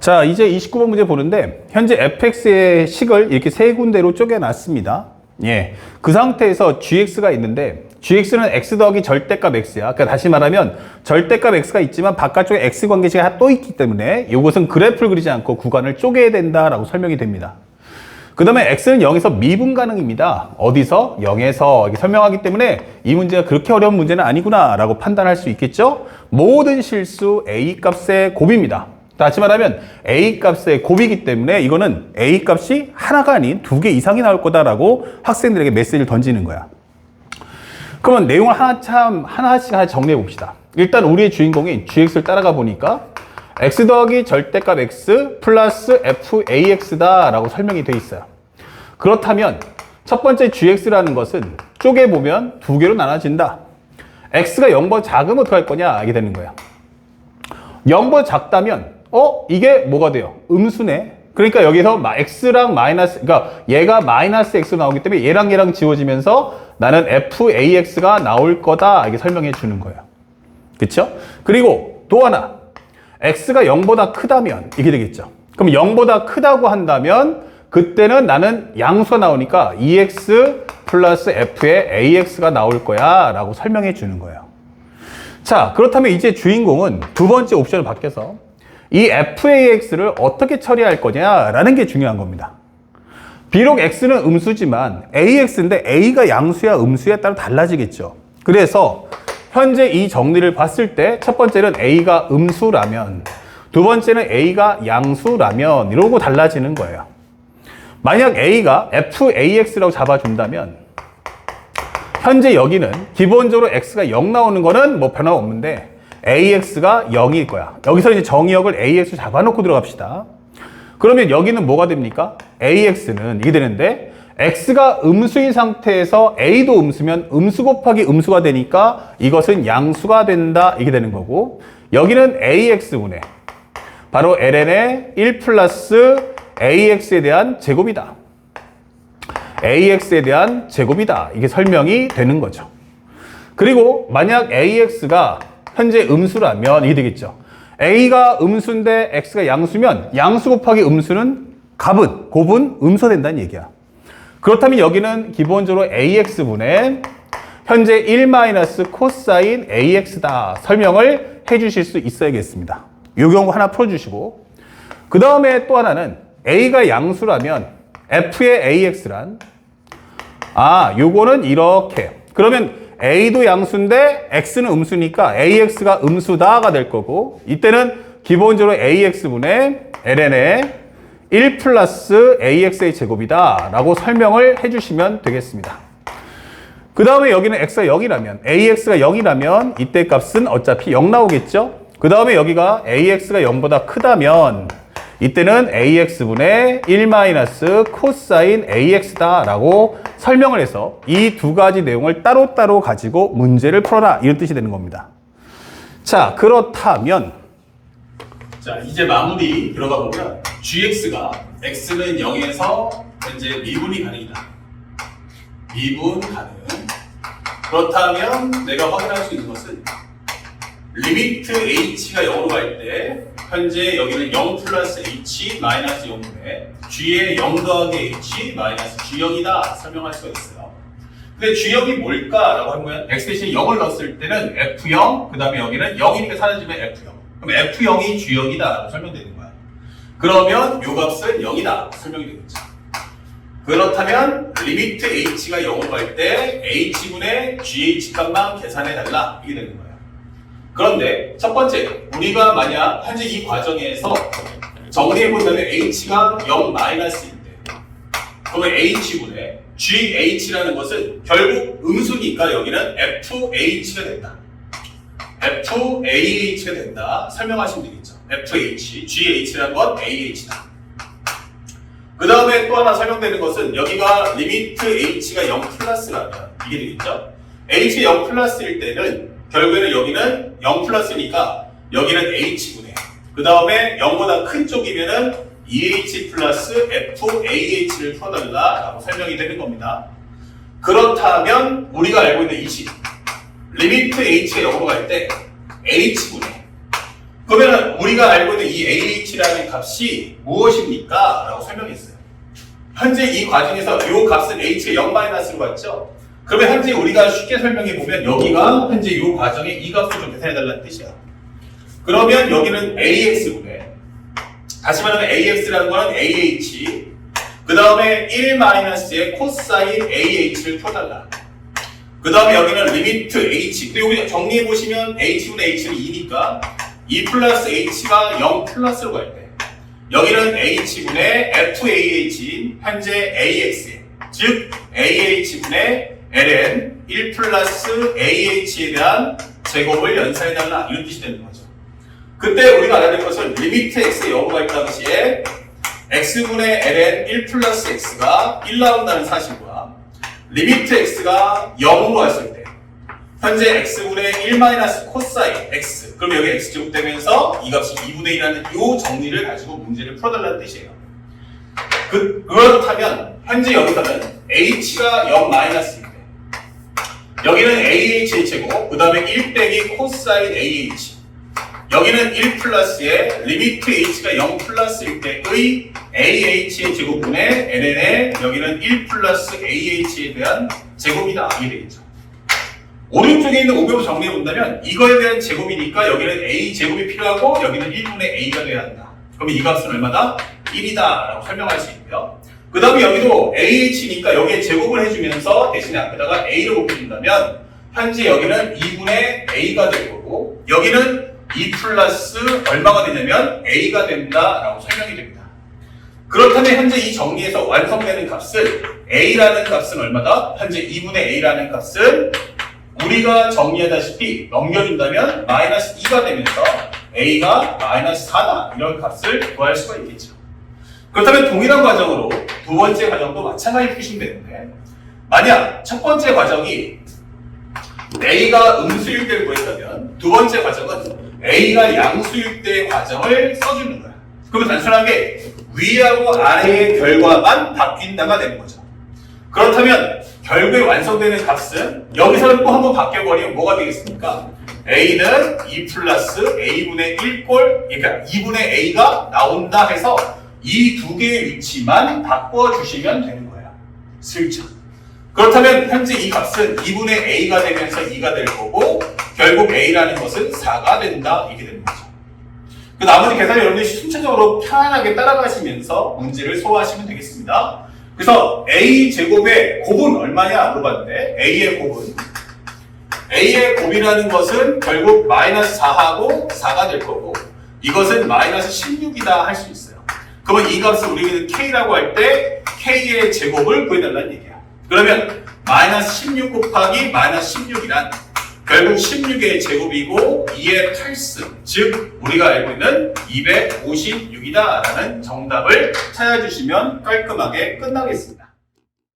자, 이제 29번 문제 보는데 현재 fx의 식을 이렇게 세 군데로 쪼개놨습니다. 예, 그 상태에서 gx가 있는데 gx는 x 더하기 절대값 x야. 그러니까 다시 말하면 절대값 x가 있지만 바깥쪽에 x 관계식이 또 있기 때문에 이것은 그래프를 그리지 않고 구간을 쪼개야 된다라고 설명이 됩니다. 그 다음에 x는 0에서 미분 가능입니다. 어디서? 0에서 이렇게 설명하기 때문에 이 문제가 그렇게 어려운 문제는 아니구나 라고 판단할 수 있겠죠. 모든 실수 a 값의 곱입니다. 다시 말하면 a 값의 곱이기 때문에 이거는 a 값이 하나가 아닌 2개 이상이 나올 거다라고 학생들에게 메시지를 던지는 거야. 그러면 내용을 하나씩 정리해 봅시다. 일단 우리의 주인공인 gx를 따라가 보니까 x 더하기 절대값 x 플러스 fax다 라고 설명이 돼 있어요. 그렇다면 첫 번째 gx라는 것은 쪼개보면 2개로 나눠진다. x가 0보다 작으면 어떡할 거냐 이게 되는 거야. 0보다 작다면 이게 뭐가 돼요? 음수네. 그러니까 여기서 x랑 마이너스, 그러니까 얘가 마이너스 x로 나오기 때문에 얘랑 지워지면서 나는 fax가 나올 거다 이게 설명해 주는 거예요. 그쵸? 그리고 또 하나 x가 0보다 크다면 이게 되겠죠. 그럼 0보다 크다고 한다면 그때는 나는 양수가 나오니까 2x 플러스 f의 ax가 나올 거야 라고 설명해 주는 거예요. 자, 그렇다면 이제 주인공은 두 번째 옵션을 바뀌어서 이 fax를 어떻게 처리할 거냐라는 게 중요한 겁니다. 비록 x는 음수지만 ax인데 a가 양수야 음수에 따라 달라지겠죠. 그래서 현재 이 정리를 봤을 때 첫 번째는 a가 음수라면 두 번째는 a가 양수라면 이러고 달라지는 거예요. 만약 a가 fax라고 잡아준다면 현재 여기는 기본적으로 x가 0 나오는 거는 뭐 변화 없는데 ax가 0일 거야. 여기서 이제 정의역을 ax 잡아놓고 들어갑시다. 그러면 여기는 뭐가 됩니까? ax는 이게 되는데 x가 음수인 상태에서 a도 음수면 음수 곱하기 음수가 되니까 이것은 양수가 된다 이게 되는 거고 여기는 ax분의 바로 ln의 1 플러스 ax에 대한 제곱이다. ax에 대한 제곱이다. 이게 설명이 되는 거죠. 그리고 만약 ax가 현재 음수라면 이게 되겠죠. a가 음수인데 x가 양수면 양수 곱하기 음수는 곱은 음수가 된다는 얘기야. 그렇다면 여기는 기본적으로 ax분의 현재 1 마이너스 코사인 ax다 설명을 해주실 수 있어야겠습니다. 이 경우 하나 풀어주시고 그 다음에 또 하나는 a가 양수라면 f의 ax란 요거는 이렇게 그러면 a도 양수인데 x는 음수니까 ax가 음수다가 될 거고 이때는 기본적으로 ax분의 ln의 1 플러스 ax의 제곱이다 라고 설명을 해주시면 되겠습니다. 그 다음에 여기는 x가 0이라면 ax가 0이라면 이때 값은 어차피 0 나오겠죠. 그 다음에 여기가 ax가 0보다 크다면 이때는 ax분의 1 마이너스 코사인 ax다 라고 설명을 해서 이 두 가지 내용을 따로따로 가지고 문제를 풀어라 이런 뜻이 되는 겁니다. 자, 그렇다면 자, 이제 마무리 들어가 보면 gx가 x는 0에서 현재 미분이 가능이다. 미분 가능. 그렇다면 내가 확인할 수 있는 것은 리미트 h가 0으로 갈 때 현재 여기는 0 플러스 h 마이너스 0분의 g의 0 더하기 h 마이너스 g0이다 설명할 수가 있어요. 근데 g0이 뭘까라고 하면 x 대신에 0을 넣었을 때는 f0 그 다음에 여기는 0이니까 사라지면 f0 그럼 f0이 g0이다 라고 설명되는 거야. 그러면 요 값은 0이다 설명이 되겠죠. 그렇다면 리미트 h가 0으로 갈 때 h분의 gh 값만 계산해 달라 이게 되는 거예요. 그런데 첫 번째 우리가 만약 현재 이 과정에서 정리해본다면 h가 0 마이너스일 때 그러면 h분의 GH라는 것은 결국 음수니까 여기는 FH가 된다. FAH가 된다. 설명하시면 되겠죠. FH, GH라는 건 AH다. 그 다음에 또 하나 설명되는 것은 여기가 리미트 H가 0 플러스라면 이게 되겠죠. H가 0 플러스일 때는 결국에는 여기는 0 플러스니까 여기는 H분의 그 다음에 0보다 큰 쪽이면은 EH 플러스 FAH를 풀어달라 라고 설명이 되는 겁니다. 그렇다면 우리가 알고 있는 이 식 리미트 H가 0으로 갈 때 H분의 그러면 우리가 알고 있는 이 AH라는 값이 무엇입니까? 라고 설명했어요. 현재 이 과정에서 이 값은 H가 0-로 갔죠? 그러면 현재 우리가 쉽게 설명해 보면 여기가 현재 이 과정에 이 값을 좀 계산해 달라는 뜻이야. 그러면 여기는 AX분의, 다시 말하면 AX라는 거는 AH, 그 다음에 1-의 코사인 AH를 풀어달라. 그 다음에 여기는 리미트 H. 근데 여기 정리해 보시면 H분의 H는 2니까 2 플러스 H가 0 플러스로 갈 때, 여기는 H분의 FAH인 현재 AX, 즉 AH분의 ln 1 플러스 AH에 대한 제곱을 연산해달라, 이런 뜻이 되는 거죠. 그때 우리가 알아야 될 것은 리미트 x에 0가 있다는 시에 x분의 ln 1 플러스 x가 1 나온다는 사실과 리미트 x가 0으로 갔을 때 현재 x분의 1 마이너스 코사인 x, 그럼 여기 x제곱 되면서 이 값이 2분의 1이라는 이 정리를 가지고 문제를 풀어달라는 뜻이에요. 그렇다면 현재 여기서는 h가 0 마이너스일 때 여기는 AH의 제곱, 그 다음에 1 빼기 코사인 AH, 여기는 1 플러스에 리미트 H가 0 플러스일 때의 AH의 제곱분의 ln의 여기는 1 플러스 AH에 대한 제곱이다, 이게 되겠죠. 오른쪽에 있는 오병을 정리해 본다면 이거에 대한 제곱이니까 여기는 A 제곱이 필요하고 여기는 1분의 A가 돼야 한다. 그러면 이 값은 얼마다? 1이다 라고 설명할 수 있고요. 그 다음에 여기도 AH니까 여기에 제곱을 해주면서 대신에 앞에다가 A를 곱해준다면 현재 여기는 2분의 A가 될 거고 여기는 2 플러스 얼마가 되냐면 A가 된다라고 설명이 됩니다. 그렇다면 현재 이 정리에서 완성되는 값은 A라는 값은 얼마다? 현재 2분의 A라는 값은 우리가 정리하다시피 넘겨준다면 마이너스 2가 되면서 A가 마이너스 4다, 이런 값을 구할 수가 있겠죠. 그렇다면 동일한 과정으로 두 번째 과정도 마찬가지로 푸시면 되는데, 만약 첫 번째 과정이 A가 음수일 때를 구했다면 두 번째 과정은 A가 양수일 때 과정을 써주는 거야. 그러면 단순하게 위하고 아래의 결과만 바뀐다가 되는 거죠. 그렇다면 결국에 완성되는 값은 여기서는 또 한번 바뀌어버리면 뭐가 되겠습니까? A는 2 플러스 A분의 1꼴, 그러니까 2분의 A가 나온다 해서 이 두 개의 위치만 바꿔주시면 되는 거야. 슬쩍. 그렇다면 현재 이 값은 2분의 A가 되면서 2가 될 거고 결국 A라는 것은 4가 된다, 이게 되는 거죠. 그 나머지 계산을 여러분들이 순차적으로 편안하게 따라가시면서 문제를 소화하시면 되겠습니다. 그래서 A제곱의 곱은 얼마냐 물어봤는데 A의 곱이라는 것은 결국 마이너스 4하고 4가 될 거고 이것은 마이너스 16이다 할 수 있어요. 그러면 이 값을 우리는 K라고 할 때 K의 제곱을 구해달라는 얘기야. 그러면 마이너스 16 곱하기 마이너스 16이란 결국 16의 제곱이고 2의 8승, 즉 우리가 알고 있는 256이다 라는 정답을 찾아주시면 깔끔하게 끝나겠습니다.